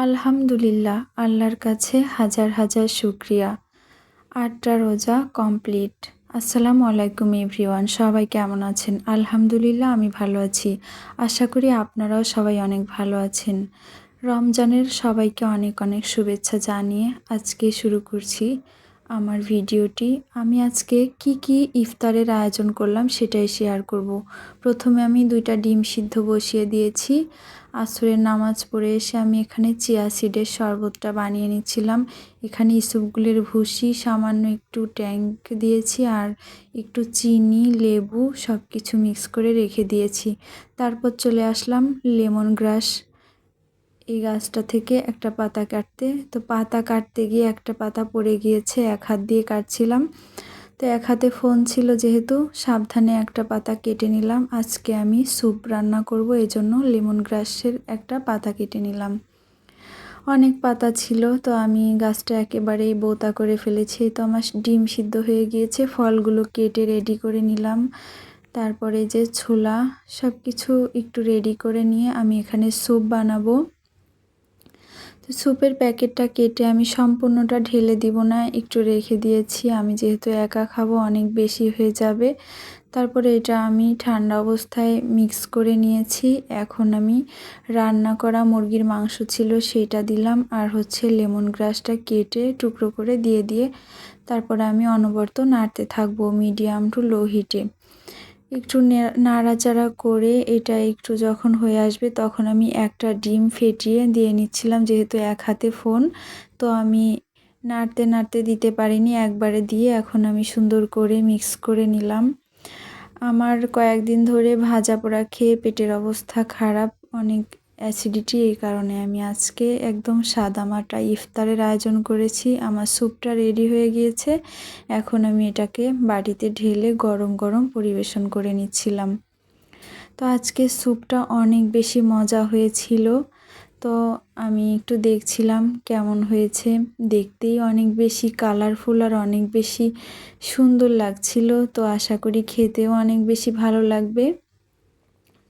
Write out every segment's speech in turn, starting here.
আলহামদুলিল্লাহ, আল্লাহর কাছে হাজার হাজার শুকরিয়া। ৮টা রোজা কমপ্লিট। আসসালামু আলাইকুম এভরিওয়ান, সবাই কেমন আছেন? আলহামদুলিল্লাহ আমি ভালো আছি। আশা করি আপনারাও সবাই অনেক ভালো আছেন। রমজানের সবাইকে অনেক অনেক শুভেচ্ছা জানিয়ে আজকে শুরু করছি আমার ভিডিওটি। আমি আজকে কি ইফতারের আয়োজন করলাম সেটাই শেয়ার করব। প্রথমে আমি 2টা ডিম সিদ্ধ বসিয়ে দিয়েছি। আসরের নামাজ পড়ে এসে আমি এখানে চিয়া সিডের শরবতটা বানিয়ে নিচ্ছিলাম। এখানে ইসবগুলের ভুসি, সামান্য একটু ট্যাঙ্ক দিয়েছি আর একটু চিনি, লেবু সব কিছু মিক্স করে রেখে দিয়েছি। তারপর চলে আসলাম লেমন গ্রাস এই গাছটা থেকে একটা পাতা কাটতে। তো পাতা কাটতে গিয়ে একটা পাতা পড়ে গিয়েছে, এক হাত দিয়ে কাটছিলাম। তো এক হাতে ফোন ছিল যেহেতু সাবধানে একটা পাতা কেটে নিলাম। আজকে আমি স্যুপ রান্না করব, এজন্য লেমন গ্রাসের একটা পাতা কেটে নিলাম। অনেক পাতা ছিল, তো আমি গাছটা একেবারেই বোতা করে ফেলেছি। তো আমার ডিম সিদ্ধ হয়ে গিয়েছে, ফলগুলো কেটে রেডি করে নিলাম। তারপরে যে ছোলা সব কিছু একটু রেডি করে নিয়ে আমি এখানে স্যুপ বানাবো। তো স্যুপের প্যাকেটটা কেটে আমি সম্পূর্ণটা ঢেলে দিব না, একটু রেখে দিয়েছি। আমি যেহেতু একা খাবো অনেক বেশি হয়ে যাবে। তারপরে এটা আমি ঠান্ডা অবস্থায় মিক্স করে নিয়েছি। এখন আমি রান্না করা মুরগির মাংস ছিল সেটা দিলাম, আর হচ্ছে লেমন গ্রাসটা কেটে টুকরো করে দিয়ে তারপরে আমি অনবরত নাড়তে থাকবো মিডিয়াম টু লো হিটে। একটু নাড়াচাড়া করে এটা একটু যখন হয়ে আসবে তখন আমি একটা ডিম ফেটিয়ে দিয়ে নিচ্ছিলাম। যেহেতু এক হাতে ফোন, তো আমি নাড়তে নাড়তে দিতে পারিনি, একবারে দিয়ে এখন আমি সুন্দর করে মিক্স করে নিলাম। আমার কয়েকদিন ধরে ভাজা পোড়া খেয়ে পেটের অবস্থা খারাপ, অনেক অ্যাসিডিটি, এই কারণে আমি আজকে একদম সাদামাটা ইফতারের আয়োজন করেছি। আমার স্যুপটা রেডি হয়ে গিয়েছে, এখন আমি এটাকে বাটিতে ঢেলে গরম গরম পরিবেশন করে নিচ্ছিলাম। তো আজকে স্যুপটা অনেক বেশি মজা হয়েছিল। তো আমি একটু দেখছিলাম কেমন হয়েছে, দেখতেই অনেক বেশি কালারফুল আর অনেক বেশি সুন্দর লাগছিল। তো আশা করি খেতেও অনেক বেশি ভালো লাগবে।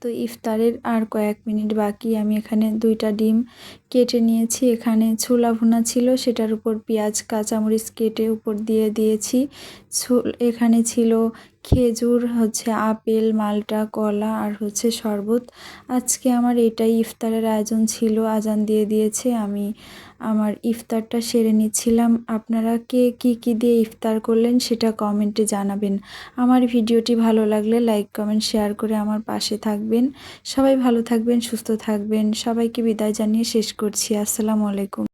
তো ইফতারের আর কয়েক মিনিট বাকি। আমি এখানে 2টা ডিম কেটে নিয়েছি। এখানে ছোলা ভুনা ছিল, সেটার উপর পেঁয়াজ কাঁচামরিচ কেটে উপর দিয়ে দিয়েছি। এখানে ছিল খেজুর, হচ্ছে আপেল, মালটা, কলা আর হচ্ছে শরবত। আজকে আমার এটাই ইফতারের আয়োজন ছিল। আজান দিয়ে দিয়েছে, আমি আমার ইফতারটা সেরে নিচ্ছিলাম। আপনারা কে কি দিয়ে ইফতার করলেন সেটা কমেন্টে জানাবেন। আমার ভিডিওটি ভালো লাগলে লাইক, কমেন্ট, শেয়ার করে আমার পাশে থাকবেন। সবাই ভালো থাকবেন, সুস্থ থাকবেন। সবাইকে বিদায় জানিয়ে শেষ করছি। আসসালামু আলাইকুম।